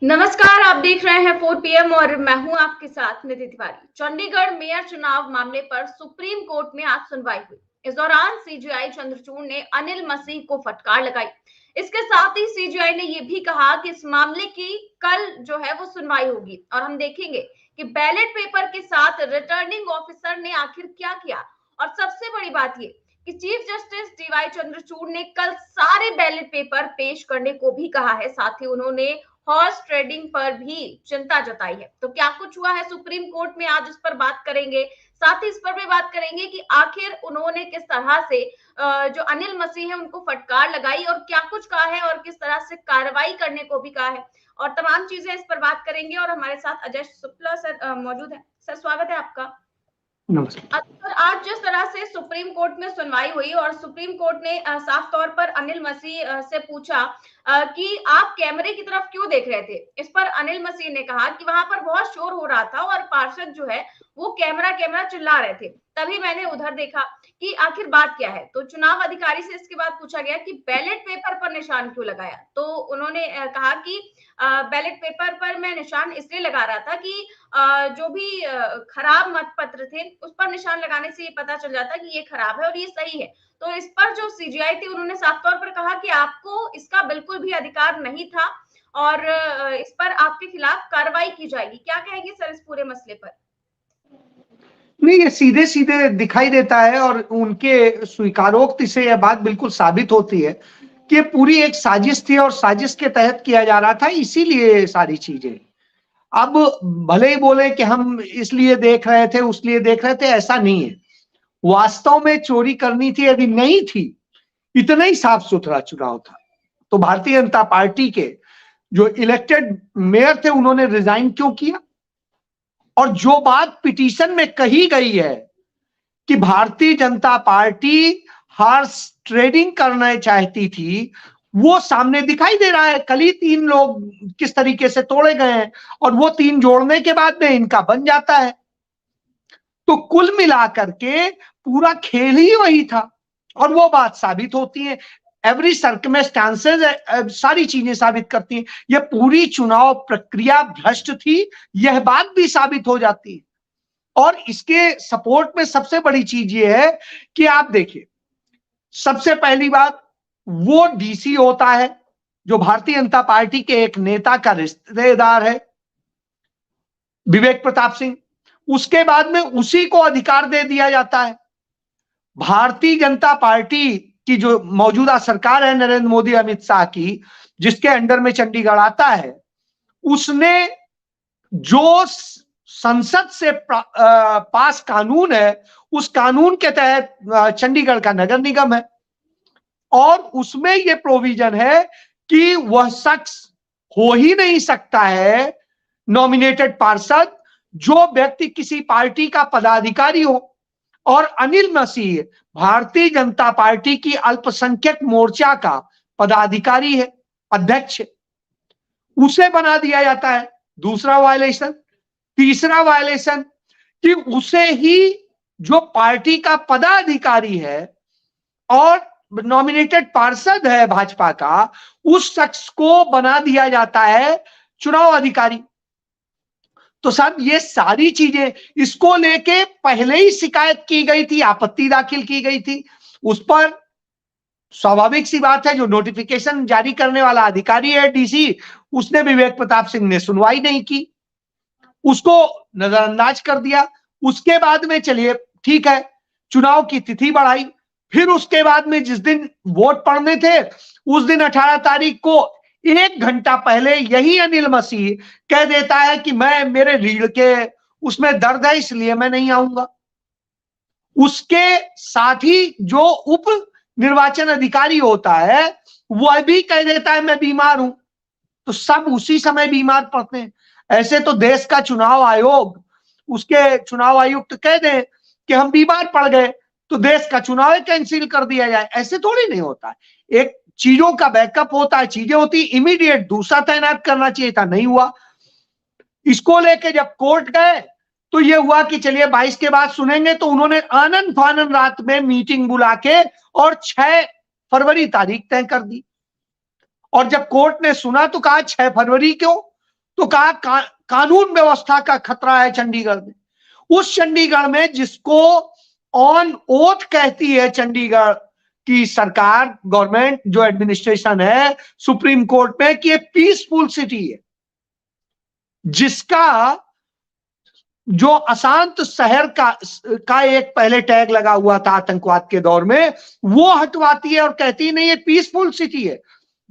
नमस्कार, आप देख रहे हैं 4 PM और मैं हूं आपके साथ निधि तिवारी। चंडीगढ़ मेयर चुनाव मामले पर सुप्रीम कोर्ट में आज सुनवाई हुई। इस दौरान सीजेआई चंद्रचूड़ ने अनिल मसीह को फटकार लगाई। इसके साथ ही सीजेआई ने यह भी कहा कि इस मामले की कल जो है वो सुनवाई होगी और हम देखेंगे कि बैलेट पेपर के साथ रिटर्निंग ऑफिसर ने आखिर क्या किया। और सबसे बड़ी बात ये कि चीफ जस्टिस डीवाई चंद्रचूड़ ने कल सारे बैलेट पेपर पेश करने को भी कहा है। साथ ही उन्होंने हॉर्स ट्रेडिंग पर भी चिंता जताई है। तो क्या कुछ हुआ है सुप्रीम कोर्ट में, आज इस पर बात करेंगे। साथ ही इस पर भी बात करेंगे कि आखिर उन्होंने किस तरह से जो अनिल मसीह है उनको फटकार लगाई और क्या कुछ कहा है और किस तरह से कार्रवाई करने को भी कहा है और तमाम चीजें इस पर बात करेंगे। और हमारे साथ अजय शुक्ला सर मौजूद है। सर, स्वागत है आपका। नमस्कार। आज जिस तरह से सुप्रीम कोर्ट में सुनवाई हुई और सुप्रीम कोर्ट ने साफ तौर पर अनिल मसीह से पूछा कि आप कैमरे की तरफ क्यों देख रहे थे। इस पर अनिल मसीह ने कहा कि वहां पर बहुत शोर हो रहा था और पार्षद जो है वो कैमरा कैमरा चिल्ला रहे थे, तभी मैंने उधर देखा कि आखिर बात क्या है। तो चुनाव अधिकारी से इसके बाद पूछा गया कि बैलेट पेपर पर निशान क्यों लगाया, तो उन्होंने कहा कि बैलेट पेपर पर मैं निशान इसलिए लगा रहा था कि जो भी खराब मत पत्र थे उस पर निशान लगाने से ये पता चल जाता कि ये खराब है और ये सही है। तो इस पर जो सीजीआई थी उन्होंने साफ तौर पर कहा कि आपको इसका बिल्कुल भी अधिकार नहीं था और इस पर आपके खिलाफ कार्रवाई की जाएगी। क्या कहेंगे सर इस पूरे मसले पर? नहीं, ये सीधे सीधे दिखाई देता है और उनके स्वीकारोक्ति से यह बात बिल्कुल साबित होती है कि पूरी एक साजिश थी और साजिश के तहत किया जा रहा था, इसीलिए सारी चीजें। अब भले ही बोले कि हम इसलिए देख रहे थे उसलिए देख रहे थे, ऐसा नहीं है। वास्तव में चोरी करनी थी, यदि नहीं थी, इतना ही साफ सुथरा चुनाव था तो भारतीय जनता पार्टी के जो इलेक्टेड मेयर थे उन्होंने रिजाइन क्यों किया। और जो बात पिटीशन में कही गई है कि Bharatiya Janata party horse trading करना चाहती थी, वो सामने दिखाई दे रहा है। कल ही 3 लोग किस तरीके से तोड़े गए हैं और वो 3 जोड़ने के बाद में इनका बन जाता है। तो कुल मिलाकर के पूरा खेल ही वही था और वो बात साबित होती है। एवरी सर्कमस्टांसेस सारी चीजें साबित करती हैं यह पूरी चुनाव प्रक्रिया भ्रष्ट थी, यह बात भी साबित हो जाती है। और इसके सपोर्ट में सबसे बड़ी चीज ये है कि आप देखिए, सबसे पहली बात, वो डीसी होता है जो भारतीय जनता पार्टी के एक नेता का रिश्तेदार है, विवेक प्रताप सिंह। उसके बाद में उसी को अधिकार दे दिया जाता है। भारतीय जनता पार्टी की जो मौजूदा सरकार है नरेंद्र मोदी अमित शाह की, जिसके अंडर में चंडीगढ़ आता है, उसने जो संसद से पास कानून है उस कानून के तहत चंडीगढ़ का नगर निगम है और उसमें यह प्रोविजन है कि वह शख्स हो ही नहीं सकता है नॉमिनेटेड पार्षद जो व्यक्ति किसी पार्टी का पदाधिकारी हो। और अनिल मसीह भारतीय जनता पार्टी की अल्पसंख्यक मोर्चा का पदाधिकारी है, अध्यक्ष है, उसे बना दिया जाता है। दूसरा वायलेशन। तीसरा वायलेशन कि उसे ही जो पार्टी का पदाधिकारी है और नॉमिनेटेड पार्षद है भाजपा का, उस शख्स को बना दिया जाता है चुनाव अधिकारी। तो साहब ये सारी चीजें, इसको लेके पहले ही शिकायत की गई थी, आपत्ति दाखिल की गई थी। उस पर स्वाभाविक सी बात है, जो नोटिफिकेशन जारी करने वाला अधिकारी है डीसी, उसने विवेक प्रताप सिंह ने सुनवाई नहीं की, उसको नजरअंदाज कर दिया। उसके बाद में चलिए ठीक है, चुनाव की तिथि बढ़ाई। फिर उसके बाद में जिस दिन वोट पड़ने थे उस दिन 18 तारीख को 1 घंटा पहले यही अनिल मसीह कह देता है कि मैं मेरे रीढ़ के उसमें दर्द है इसलिए मैं नहीं आऊंगा। उसके साथ ही जो उप निर्वाचन अधिकारी होता है वह भी कह देता है मैं बीमार हूं। तो सब उसी समय बीमार पड़ते हैं। ऐसे तो देश का चुनाव आयोग, उसके चुनाव आयुक्त कह दें कि हम बीमार पड़ गए तो देश का चुनाव कैंसिल कर दिया जाए, ऐसे थोड़ी नहीं होता है। एक चीजों का बैकअप होता है, चीजें होती इमीडिएट दूसरा तैनात करना चाहिए था, नहीं हुआ। इसको लेके जब कोर्ट गए तो ये हुआ कि चलिए 22 के बाद सुनेंगे, तो उन्होंने आनंद फानंद रात में मीटिंग बुला के और 6 फरवरी तारीख तय कर दी। और जब कोर्ट ने सुना तो कहा 6 फरवरी क्यों, तो कहा कानून व्यवस्था का खतरा है चंडीगढ़ में। उस चंडीगढ़ में जिसको ऑन ओथ कहती है चंडीगढ़ की सरकार, गवर्नमेंट, जो एडमिनिस्ट्रेशन है सुप्रीम कोर्ट में, कि ये पीसफुल सिटी है, जिसका जो अशांत शहर का एक पहले टैग लगा हुआ था आतंकवाद के दौर में, वो हटवाती है और कहती नहीं ये पीसफुल सिटी है।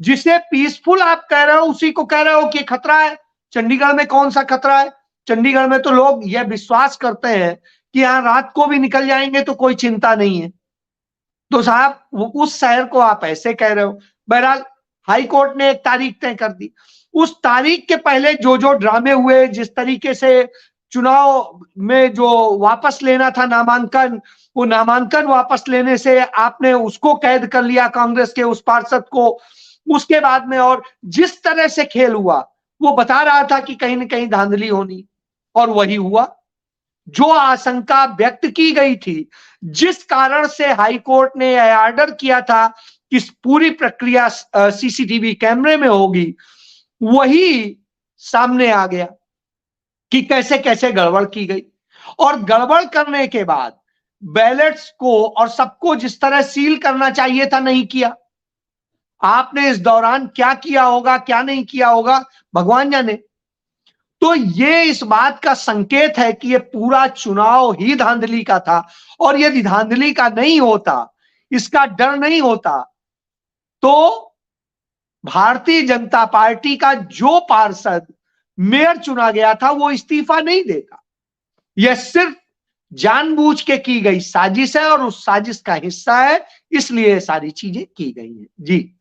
जिसे पीसफुल आप कह रहे हो उसी को कह रहे हो कि खतरा है। चंडीगढ़ में कौन सा खतरा है? चंडीगढ़ में तो लोग यह विश्वास करते हैं कि यहां रात को भी निकल जाएंगे तो कोई चिंता नहीं है। तो साहब उस शहर को आप ऐसे कह रहे हो। बहरहाल हाई कोर्ट ने एक तारीख तय कर दी। उस तारीख के पहले जो जो ड्रामे हुए, जिस तरीके से चुनाव में जो वापस लेना था नामांकन, वो नामांकन वापस लेने से आपने उसको कैद कर लिया कांग्रेस के उस पार्षद को। उसके बाद में और जिस तरह से खेल हुआ, वो बता रहा था कि कहीं ना कहीं धांधली होनी, और वही हुआ। जो आशंका व्यक्त की गई थी, जिस कारण से हाई कोर्ट ने यह ऑर्डर किया था कि पूरी प्रक्रिया सीसीटीवी कैमरे में होगी, वही सामने आ गया कि कैसे कैसे गड़बड़ की गई। और गड़बड़ करने के बाद बैलेट्स को और सबको जिस तरह सील करना चाहिए था, नहीं किया। आपने इस दौरान क्या किया होगा, क्या नहीं किया होगा, भगवान जाने। तो ये इस बात का संकेत है कि ये पूरा चुनाव ही धांधली का था। और यदि धांधली का नहीं होता, इसका डर नहीं होता, तो भारतीय जनता पार्टी का जो पार्षद मेयर चुना गया था वो इस्तीफा नहीं देता। यह सिर्फ जानबूझ के की गई साजिश है और उस साजिश का हिस्सा है, इसलिए सारी चीजें की गई हैं। जी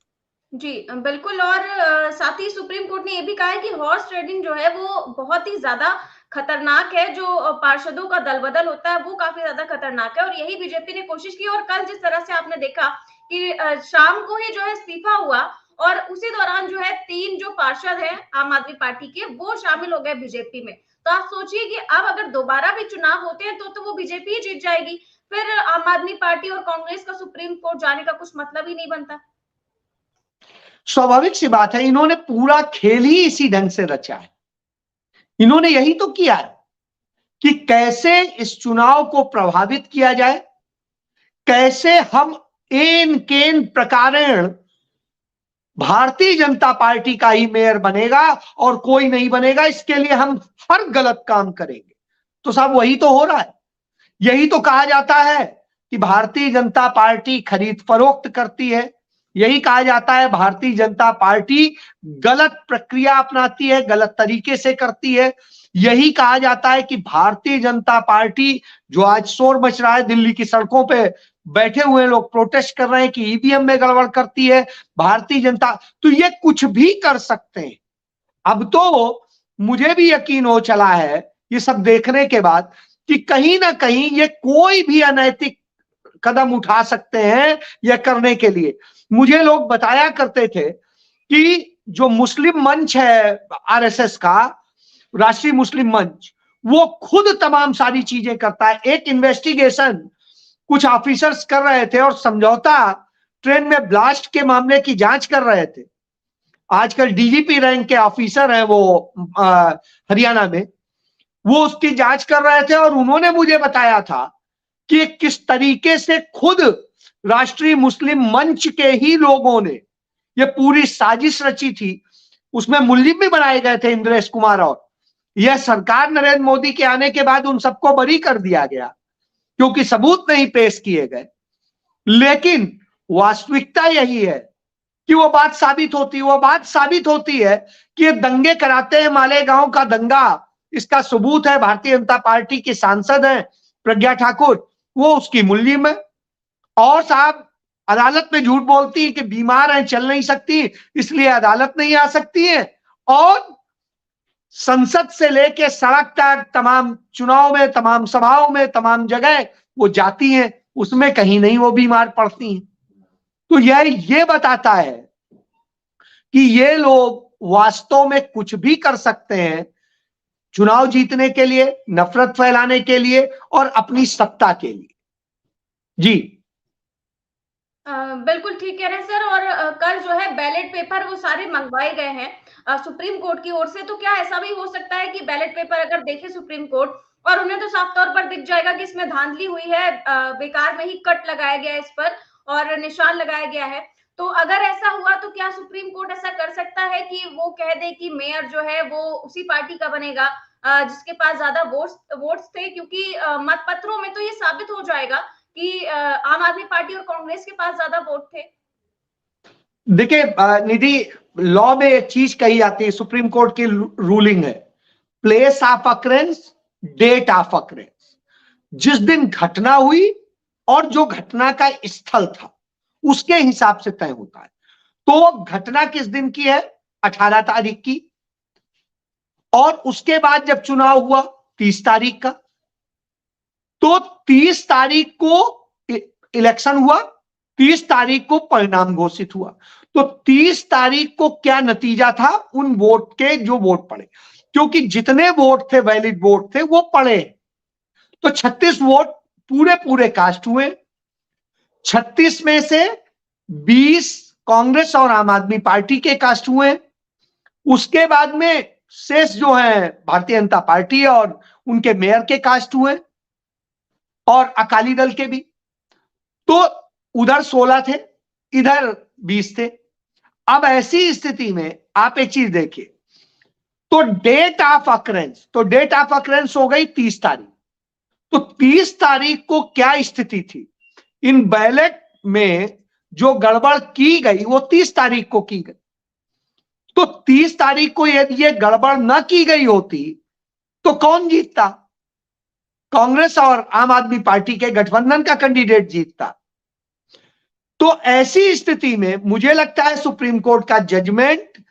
जी बिल्कुल। और साथ ही सुप्रीम कोर्ट ने यह भी कहा है कि हॉर्स ट्रेडिंग जो है वो बहुत ही ज्यादा खतरनाक है। जो पार्षदों का दल बदल होता है वो काफी ज्यादा खतरनाक है, और यही बीजेपी ने कोशिश की। और कल जिस तरह से आपने देखा कि शाम को ही जो है इस्तीफा हुआ, और उसी दौरान जो है 3 जो पार्षद हैं आम आदमी पार्टी के, वो शामिल हो गए बीजेपी में। तो आप सोचिए कि अब अगर दोबारा भी चुनाव होते हैं तो वो बीजेपी ही जीत जाएगी। फिर आम आदमी पार्टी और कांग्रेस का सुप्रीम कोर्ट जाने का कुछ मतलब ही नहीं बनता। स्वाभाविक सी बात है, इन्होंने पूरा खेल ही इसी ढंग से रचा है। इन्होंने यही तो किया है कि कैसे इस चुनाव को प्रभावित किया जाए, कैसे हम एन केन प्रकारेण भारतीय जनता पार्टी का ही मेयर बनेगा और कोई नहीं बनेगा, इसके लिए हम हर गलत काम करेंगे। तो साहब वही तो हो रहा है। यही तो कहा जाता है कि भारतीय जनता पार्टी खरीद फरोख्त करती है। यही कहा जाता है भारतीय जनता पार्टी गलत प्रक्रिया अपनाती है, गलत तरीके से करती है। यही कहा जाता है कि भारतीय जनता पार्टी, जो आज शोर मच रहा है, दिल्ली की सड़कों पे बैठे हुए लोग प्रोटेस्ट कर रहे हैं कि ईवीएम में गड़बड़ करती है भारतीय जनता, तो ये कुछ भी कर सकते हैं। अब तो मुझे भी यकीन हो चला है ये सब देखने के बाद कि कहीं ना कहीं ये कोई भी अनैतिक कदम उठा सकते हैं यह करने के लिए। मुझे लोग बताया करते थे कि जो मुस्लिम मंच है आरएसएस का, राष्ट्रीय मुस्लिम मंच, वो खुद तमाम सारी चीजें करता है। एक इन्वेस्टिगेशन कुछ ऑफिसर्स कर रहे थे और समझौता ट्रेन में ब्लास्ट के मामले की जांच कर रहे थे। आजकल डीजीपी रैंक के ऑफिसर हैं वो हरियाणा में, वो उसकी जांच कर रहे थे और उन्होंने मुझे बताया था कि किस तरीके से खुद राष्ट्रीय मुस्लिम मंच के ही लोगों ने ये पूरी साजिश रची थी। उसमें मुल्जिम भी बनाए गए थे इंद्रेश कुमार, और यह सरकार नरेंद्र मोदी के आने के बाद उन सबको बरी कर दिया गया क्योंकि सबूत नहीं पेश किए गए। लेकिन वास्तविकता यही है कि वो बात साबित होती है कि ये दंगे कराते हैं। मालेगांव का दंगा, इसका सबूत है। भारतीय जनता पार्टी की सांसद है प्रज्ञा ठाकुर, वो उसकी मुल्जिम है। और साहब अदालत में झूठ बोलती है कि बीमार हैं, चल नहीं सकती, इसलिए अदालत नहीं आ सकती है। और संसद से लेके सड़क तक तमाम चुनाव में, तमाम सभाओं में, तमाम जगह वो जाती हैं, उसमें कहीं नहीं वो बीमार पड़ती हैं। तो ये बताता है कि ये लोग वास्तव में कुछ भी कर सकते हैं चुनाव जीतने के लिए, नफरत फैलाने के लिए और अपनी सत्ता के लिए। जी बिल्कुल ठीक कह रहे हैं सर। और कल जो है बैलेट पेपर वो सारे मंगवाए गए हैं। सुप्रीम कोर्ट की ओर से, तो क्या ऐसा भी हो सकता है कि बैलेट पेपर अगर देखे सुप्रीम कोर्ट और उन्हें तो साफ तौर पर दिख जाएगा कि इसमें धांधली हुई है, बेकार में ही कट लगाया गया है इस पर और निशान लगाया गया है, तो अगर ऐसा हुआ तो क्या सुप्रीम कोर्ट ऐसा कर सकता है कि वो कह दे कि मेयर जो है वो उसी पार्टी का बनेगा जिसके पास ज्यादा वोट्स थे, क्योंकि मतपत्रों में तो ये साबित हो जाएगा कि आम आदमी पार्टी और कांग्रेस के पास ज्यादा वोट थे। देखिए निधि, लॉ में एक चीज कही जाती है, सुप्रीम कोर्ट की रूलिंग है, place of occurrence, date of occurrence. जिस दिन घटना हुई और जो घटना का स्थल था उसके हिसाब से तय होता है। तो घटना किस दिन की है? 18 तारीख की, और उसके बाद जब चुनाव हुआ 30 तारीख का, तो 30 तारीख को इलेक्शन हुआ, 30 तारीख को परिणाम घोषित हुआ। तो 30 तारीख को क्या नतीजा था उन वोट के, जो वोट पड़े, क्योंकि जितने वोट थे, वैलिड वोट थे, वो पड़े। तो 36 वोट पूरे पूरे कास्ट हुए। 36 में से 20 कांग्रेस और आम आदमी पार्टी के कास्ट हुए। उसके बाद में शेष जो है भारतीय जनता पार्टी और उनके मेयर के कास्ट हुए, और अकाली दल के भी। तो उधर 16 थे, इधर 20 थे। अब ऐसी स्थिति में आप एक चीज देखिए, तो डेट ऑफ अकरेंस, तो डेट ऑफ अकरेंस हो गई 30 तारीख। तो 30 तारीख को क्या स्थिति थी? इन बैलेट में जो गड़बड़ की गई वो 30 तारीख को की गई। तो 30 तारीख को यदि ये गड़बड़ न की गई होती तो कौन जीतता? कांग्रेस और आम आदमी पार्टी के गठबंधन का कैंडिडेट जीतता। तो ऐसी स्थिति में मुझे लगता है सुप्रीम कोर्ट का जजमेंट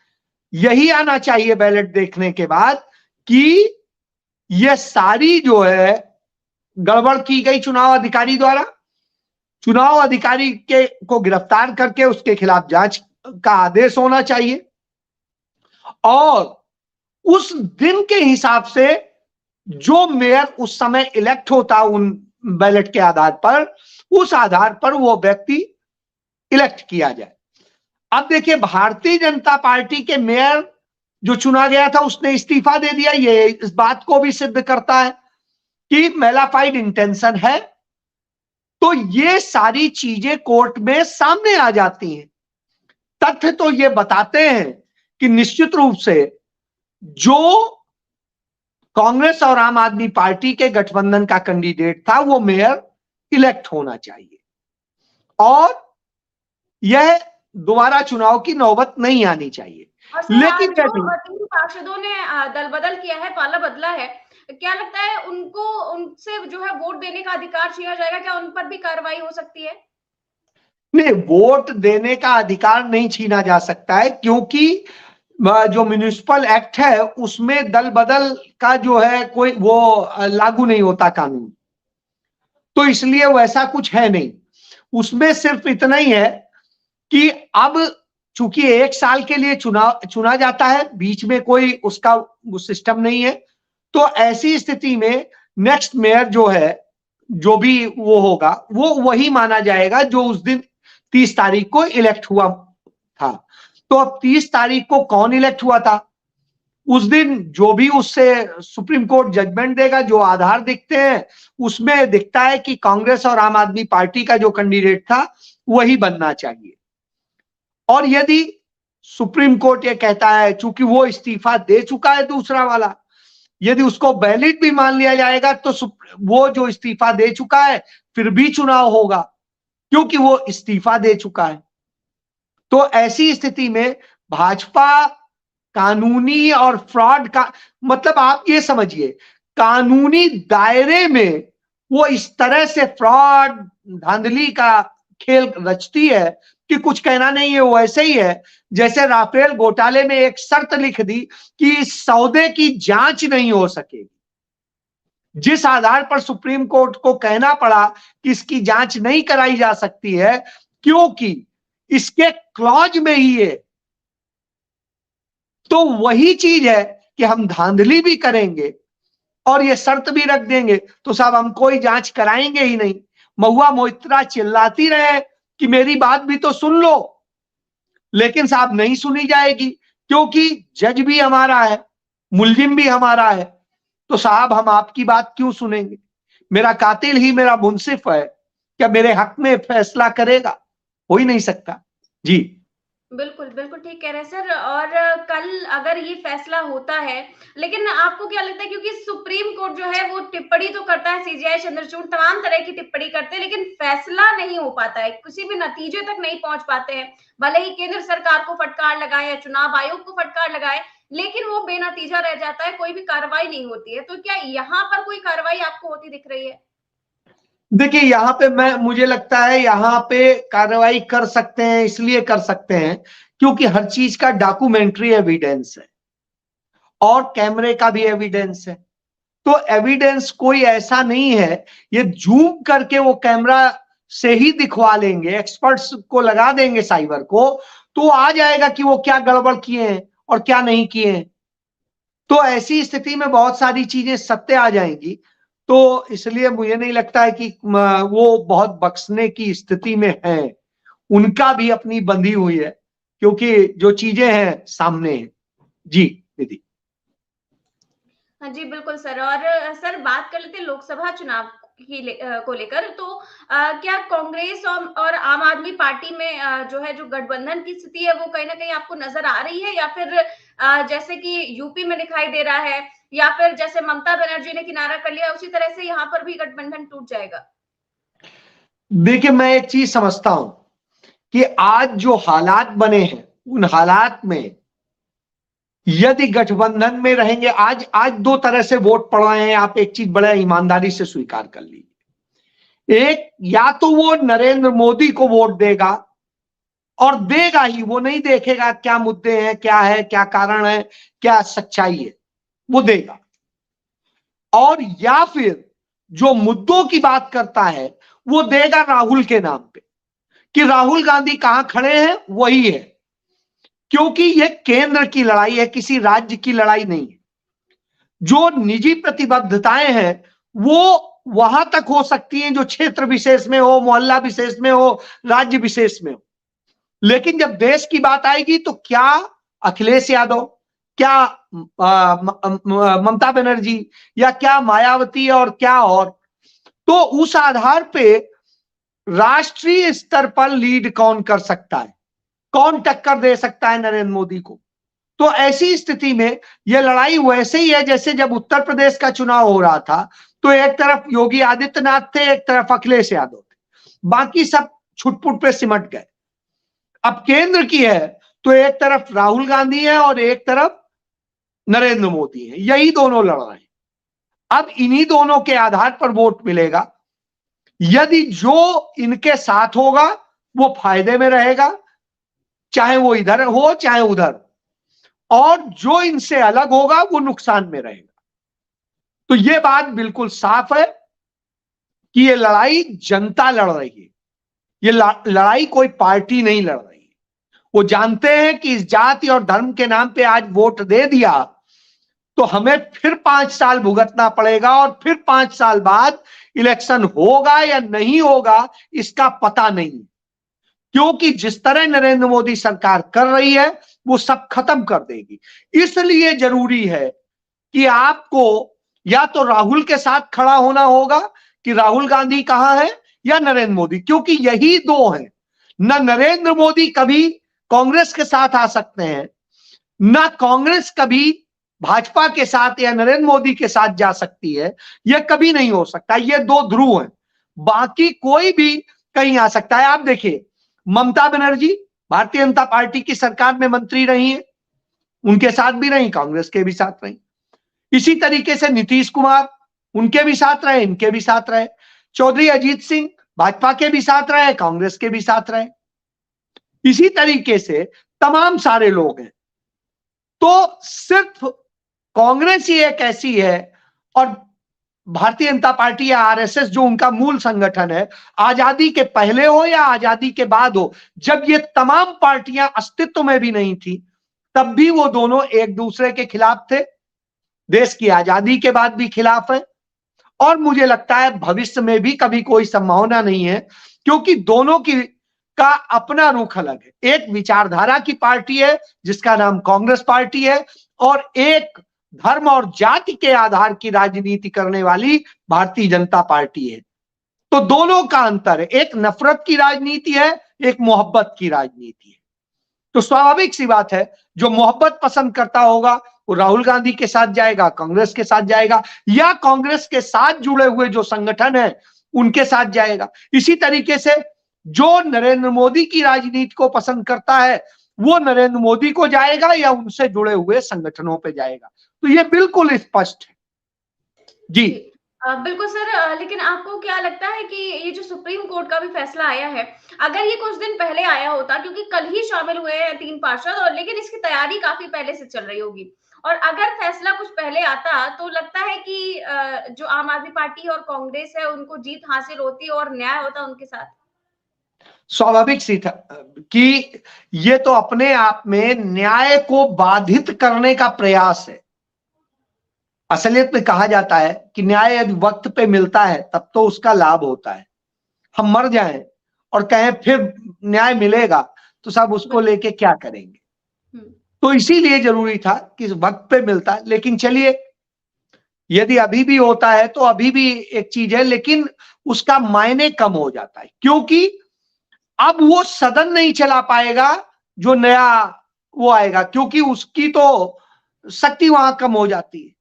यही आना चाहिए बैलेट देखने के बाद कि यह सारी जो है गड़बड़ की गई चुनाव अधिकारी द्वारा। चुनाव अधिकारी के को गिरफ्तार करके उसके खिलाफ जांच का आदेश होना चाहिए, और उस दिन के हिसाब से जो मेयर उस समय इलेक्ट होता उन बैलेट के आधार पर, उस आधार पर वो व्यक्ति इलेक्ट किया जाए। अब देखिए, भारतीय जनता पार्टी के मेयर जो चुना गया था उसने इस्तीफा दे दिया। ये इस बात को भी सिद्ध करता है कि मेलाफाइड इंटेंशन है। तो ये सारी चीजें कोर्ट में सामने आ जाती हैं। तथ्य तो ये बताते हैं कि निश्चित रूप से जो कांग्रेस और आम आदमी पार्टी के गठबंधन का कैंडिडेट था वो मेयर इलेक्ट होना चाहिए, और यह दोबारा चुनाव की नौबत नहीं आनी चाहिए। लेकिन जो 3 पार्षदों ने दल बदल किया है, पाला बदला है, क्या लगता है उनको, उनसे जो है वोट देने का अधिकार छीना जाएगा? क्या उन पर भी कार्रवाई हो सकती है? नहीं, वोट देने का अधिकार नहीं छीना जा सकता है, क्योंकि जो म्युनिसिपल एक्ट है उसमें दल बदल का जो है कोई वो लागू नहीं होता कानून। तो इसलिए वैसा कुछ है नहीं। उसमें सिर्फ इतना ही है कि अब चूंकि 1 साल के लिए चुना जाता है, बीच में कोई उसका सिस्टम नहीं है, तो ऐसी स्थिति में नेक्स्ट मेयर जो है, जो भी वो होगा, वो वही माना जाएगा जो उस दिन 30 तारीख को इलेक्ट हुआ था। तो अब 30 तारीख को कौन इलेक्ट हुआ था, उस दिन जो भी उससे सुप्रीम कोर्ट जजमेंट देगा, जो आधार दिखते हैं उसमें दिखता है कि कांग्रेस और आम आदमी पार्टी का जो कैंडिडेट था वही बनना चाहिए। और यदि सुप्रीम कोर्ट ये कहता है, चूंकि वो इस्तीफा दे चुका है दूसरा वाला, यदि उसको वैलिड भी मान लिया जाएगा तो वो जो इस्तीफा दे चुका है फिर भी चुनाव होगा, क्योंकि वो इस्तीफा दे चुका है। तो ऐसी स्थिति में भाजपा कानूनी और फ्रॉड का मतलब, आप ये समझिए, कानूनी दायरे में वो इस तरह से फ्रॉड धांधली का खेल रचती है कि कुछ कहना नहीं है। वो ऐसे ही है जैसे राफेल घोटाले में एक शर्त लिख दी कि इस सौदे की जांच नहीं हो सकेगी, जिस आधार पर सुप्रीम कोर्ट को कहना पड़ा कि इसकी जांच नहीं कराई जा सकती है क्योंकि इसके क्लॉज में ही है। तो वही चीज है कि हम धांधली भी करेंगे और ये शर्त भी रख देंगे तो साहब हम कोई जांच कराएंगे ही नहीं। महुआ मोइत्रा चिल्लाती रहे कि मेरी बात भी तो सुन लो, लेकिन साहब नहीं सुनी जाएगी, क्योंकि जज भी हमारा है, मुलजिम भी हमारा है, तो साहब हम आपकी बात क्यों सुनेंगे? मेरा कातिल ही मेरा मुंसिफ है, क्या मेरे हक में फैसला करेगा? हो ही नहीं सकता। जी बिल्कुल, बिल्कुल ठीक कह रहे हैं सर। और कल अगर ये फैसला होता है, लेकिन आपको क्या लगता है, क्योंकि सुप्रीम कोर्ट जो है वो टिप्पणी तो करता है, सीजेआई चंद्रचूड़ तमाम तरह की टिप्पणी करते हैं, लेकिन फैसला नहीं हो पाता है, किसी भी नतीजे तक नहीं पहुंच पाते हैं। भले ही केंद्र सरकार को फटकार लगाए या चुनाव आयोग को फटकार लगाए, लेकिन वो बेनतीजा रह जाता है, कोई भी कार्रवाई नहीं होती है। तो क्या यहाँ पर कोई कार्रवाई आपको होती दिख रही है? देखिए, यहाँ पे मुझे लगता है यहाँ पे कार्रवाई कर सकते हैं, इसलिए कर सकते हैं क्योंकि हर चीज का डॉक्यूमेंट्री एविडेंस है और कैमरे का भी एविडेंस है। तो एविडेंस कोई ऐसा नहीं है, ये जूम करके वो कैमरा से ही दिखवा लेंगे, एक्सपर्ट्स को लगा देंगे साइबर को, तो आ जाएगा कि वो क्या गड़बड़ किए हैं और क्या नहीं किए हैं। तो ऐसी स्थिति में बहुत सारी चीजें सत्य आ जाएंगी। तो इसलिए मुझे नहीं लगता है कि वो बहुत बख्शने की स्थिति में है। उनका भी अपनी बंधी हुई है, क्योंकि जो चीजें हैं सामने हैं। जी दीदी। हाँ जी, बिल्कुल सर। और सर बात कर लेते हैं लोकसभा चुनाव को लेकर। तो क्या कांग्रेस और आम आदमी पार्टी में जो है जो गठबंधन की स्थिति है वो कहीं ना कहीं आपको नजर आ रही है, या फिर जैसे कि यूपी में दिखाई दे रहा है, या फिर जैसे ममता बनर्जी ने किनारा कर लिया उसी तरह से यहाँ पर भी गठबंधन टूट जाएगा? देखिए, मैं एक चीज समझता हूं कि आज जो हालात बने हैं, उन हालात में यदि गठबंधन में रहेंगे, आज आज दो तरह से वोट पड़ रहे हैं। आप एक चीज बड़ा ईमानदारी से स्वीकार कर लीजिए। एक, या तो वो नरेंद्र मोदी को वोट देगा, और देगा ही, वो नहीं देखेगा क्या मुद्दे हैं, क्या है, क्या कारण है, क्या सच्चाई है, वो देगा। और या फिर जो मुद्दों की बात करता है वो देगा राहुल के नाम पे, कि राहुल गांधी कहां खड़े हैं वही है। क्योंकि यह केंद्र की लड़ाई है, किसी राज्य की लड़ाई नहीं है। जो निजी प्रतिबद्धताएं हैं वो वहां तक हो सकती हैं जो क्षेत्र विशेष में हो, मोहल्ला विशेष में हो, राज्य विशेष में हो। लेकिन जब देश की बात आएगी तो क्या अखिलेश यादव, क्या ममता बनर्जी, या क्या मायावती, और क्या और, तो उस आधार पे राष्ट्रीय स्तर पर लीड कौन कर सकता है, कौन टक्कर दे सकता है नरेंद्र मोदी को। तो ऐसी स्थिति में यह लड़ाई वैसे ही है जैसे जब उत्तर प्रदेश का चुनाव हो रहा था, तो एक तरफ योगी आदित्यनाथ थे, एक तरफ अखिलेश यादव थे, बाकी सब छुटपुट पे सिमट गए। अब केंद्र की है तो एक तरफ राहुल गांधी है और एक तरफ नरेंद्र मोदी है, यही दोनों लड़ रहे हैं। अब इन्हीं दोनों के आधार पर वोट मिलेगा। यदि जो इनके साथ होगा वो फायदे में रहेगा, चाहे वो इधर हो चाहे उधर, और जो इनसे अलग होगा वो नुकसान में रहेगा। तो ये बात बिल्कुल साफ है कि ये लड़ाई जनता लड़ रही है, ये लड़ाई कोई पार्टी नहीं लड़ रही है। वो जानते हैं कि इस जाति और धर्म के नाम पे आज वोट दे दिया तो हमें फिर 5 साल भुगतना पड़ेगा, और फिर 5 साल बाद इलेक्शन होगा या नहीं होगा इसका पता नहीं। क्योंकि जिस तरह नरेंद्र मोदी सरकार कर रही है वो सब खत्म कर देगी। इसलिए जरूरी है कि आपको या तो राहुल के साथ खड़ा होना होगा कि राहुल गांधी कहां है, या नरेंद्र मोदी, क्योंकि यही दो हैं। न नरेंद्र मोदी कभी कांग्रेस के साथ आ सकते हैं, न कांग्रेस कभी भाजपा के साथ या नरेंद्र मोदी के साथ जा सकती है। यह कभी नहीं हो सकता। ये दो ध्रुव हैं, बाकी कोई भी कहीं आ सकता है। आप देखिए, ममता बनर्जी भारतीय जनता पार्टी की सरकार में मंत्री रही है, उनके साथ भी रही, कांग्रेस के भी साथ रही। इसी तरीके से नीतीश कुमार, उनके भी साथ रहे, इनके भी साथ रहे। चौधरी अजीत सिंह भाजपा के भी साथ रहे, कांग्रेस के भी साथ रहे। इसी तरीके से तमाम सारे लोग हैं। तो सिर्फ कांग्रेस ही एक ऐसी है, और भारतीय जनता पार्टी या आरएसएस जो उनका मूल संगठन है, आजादी के पहले हो या आजादी के बाद हो, जब ये तमाम पार्टियां अस्तित्व में भी नहीं थी तब भी वो दोनों एक दूसरे के खिलाफ थे। देश की आजादी के बाद भी खिलाफ है, और मुझे लगता है भविष्य में भी कभी कोई संभावना नहीं है, क्योंकि दोनों की का अपना रुख अलग है। एक विचारधारा की पार्टी है जिसका नाम कांग्रेस पार्टी है, और एक धर्म और जाति के आधार की राजनीति करने वाली भारतीय जनता पार्टी है। तो दोनों का अंतर है, एक नफरत की राजनीति है, एक मोहब्बत की राजनीति है। तो स्वाभाविक सी बात है, जो मोहब्बत पसंद करता होगा वो राहुल गांधी के साथ जाएगा, कांग्रेस के साथ जाएगा, या कांग्रेस के साथ जुड़े हुए जो संगठन है उनके साथ जाएगा। इसी तरीके से जो नरेंद्र मोदी की राजनीति को पसंद करता है वो नरेंद्र मोदी को जाएगा या उनसे जुड़े हुए संगठनों पे जाएगा। तो ये बिल्कुल स्पष्ट है जी। बिल्कुल सर, लेकिन आपको क्या लगता है कि ये जो सुप्रीम कोर्ट का भी फैसला आया है, अगर ये कुछ दिन पहले आया होता, क्योंकि कल ही शामिल हुए हैं 3 पार्षद, और लेकिन इसकी तैयारी काफी पहले से चल रही होगी, और अगर फैसला कुछ पहले आता तो लगता है कि जो आम आदमी पार्टी और कांग्रेस है उनको जीत हासिल होती और न्याय होता उनके साथ। स्वाभाविक सी था कि ये तो अपने आप में न्याय को बाधित करने का प्रयास है। असलियत में कहा जाता है कि न्याय यदि वक्त पे मिलता है तब तो उसका लाभ होता है। हम मर जाएं और कहें फिर न्याय मिलेगा तो सब उसको लेके क्या करेंगे। तो इसीलिए जरूरी था कि वक्त पे मिलता है। लेकिन चलिए, यदि अभी भी होता है तो अभी भी एक चीज है, लेकिन उसका मायने कम हो जाता है, क्योंकि अब वो सदन नहीं चला पाएगा जो नया वो आएगा, क्योंकि उसकी तो शक्ति वहां कम हो जाती है।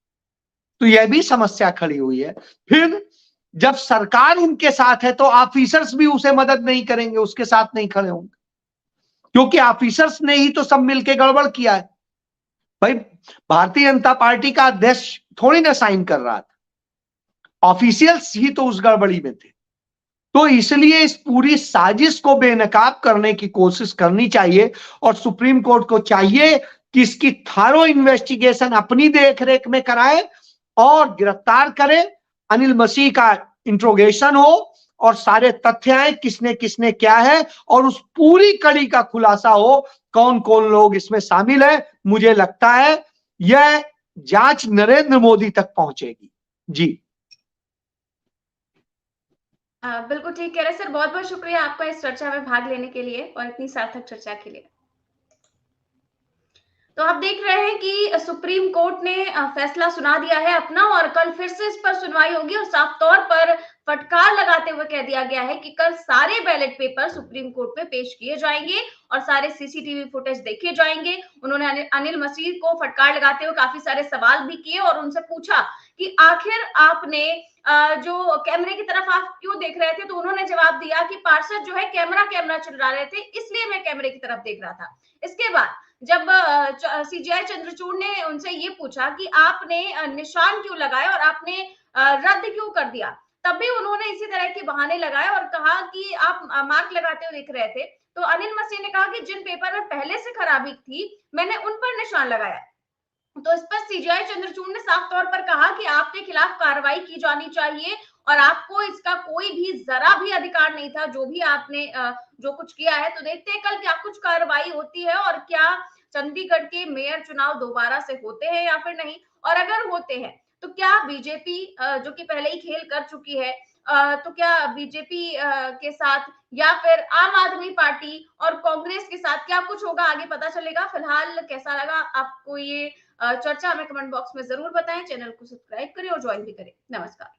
तो यह भी समस्या खड़ी हुई है। फिर जब सरकार उनके साथ है तो ऑफिसर्स भी उसे मदद नहीं करेंगे, उसके साथ नहीं खड़े होंगे, क्योंकि ऑफिसर्स ने ही तो सब मिलके गड़बड़ किया है। भाई, भारतीय जनता पार्टी का अध्यक्ष थोड़ी ना साइन कर रहा था, ऑफिशियल्स ही तो उस गड़बड़ी में थे। तो इसलिए इस पूरी साजिश को बेनकाब करने की कोशिश करनी चाहिए, और सुप्रीम कोर्ट को चाहिए कि इसकी थारो इन्वेस्टिगेशन अपनी देखरेख में कराए और गिरफ्तार करे, अनिल मसीह का इंट्रोगेशन हो और सारे तथ्य आए किसने किसने क्या है, और उस पूरी कड़ी का खुलासा हो कौन कौन लोग इसमें शामिल है। मुझे लगता है यह जांच नरेंद्र मोदी तक पहुंचेगी जी। बिल्कुल ठीक कह रहे हैं सर, बहुत बहुत शुक्रिया आपका इस चर्चा में भाग लेने के लिए और इतनी सार्थक चर्चा के लिए। तो आप देख रहे हैं कि सुप्रीम कोर्ट ने फैसला सुना दिया है अपना, और कल फिर से इस पर सुनवाई होगी, और साफ तौर पर फटकार लगाते हुए कह दिया गया है कि कल सारे बैलेट पेपर सुप्रीम कोर्ट में पेश किए जाएंगे और सारे सीसीटीवी फुटेज देखे जाएंगे। उन्होंने अनिल मसीह को फटकार लगाते हुए काफी सारे सवाल भी किए और उनसे पूछा कि आखिर आपने जो कैमरे की तरफ आप क्यों देख रहे थे, तो उन्होंने जवाब दिया कि पार्षद जो है कैमरा चिल्ला रहे थे, इसलिए मैं कैमरे की तरफ देख रहा था। इसके बाद जब सीजीआई चंद्रचूड़ ने उनसे ये पूछा कि आपने निशान क्यों लगाए और आपने रद्द क्यों कर दिया, तब भी उन्होंने इसी तरह के बहाने लगाए और कहा कि आप मार्क लगाते हुए दिख रहे थे। तो अनिल मसीह ने कहा कि जिन पेपर में पहले से खराबी थी मैंने उन पर निशान लगाया। तो इस पर सीजीआई चंद्रचूड़ ने साफ तौर पर कहा कि आपके खिलाफ कार्रवाई की जानी चाहिए और आपको इसका कोई भी जरा भी अधिकार नहीं था, जो भी आपने जो कुछ किया है। तो देखते हैं कल क्या कुछ कार्रवाई होती है और क्या चंडीगढ़ के मेयर चुनाव दोबारा से होते हैं या फिर नहीं, और अगर होते हैं तो क्या बीजेपी जो कि पहले ही खेल कर चुकी है, तो क्या बीजेपी के साथ या फिर आम आदमी पार्टी और कांग्रेस के साथ क्या कुछ होगा, आगे पता चलेगा। फिलहाल कैसा लगा आपको ये चर्चा, हमें कमेंट बॉक्स में जरूर बताएं। चैनल को सब्सक्राइब करें और ज्वाइन भी करें। नमस्कार।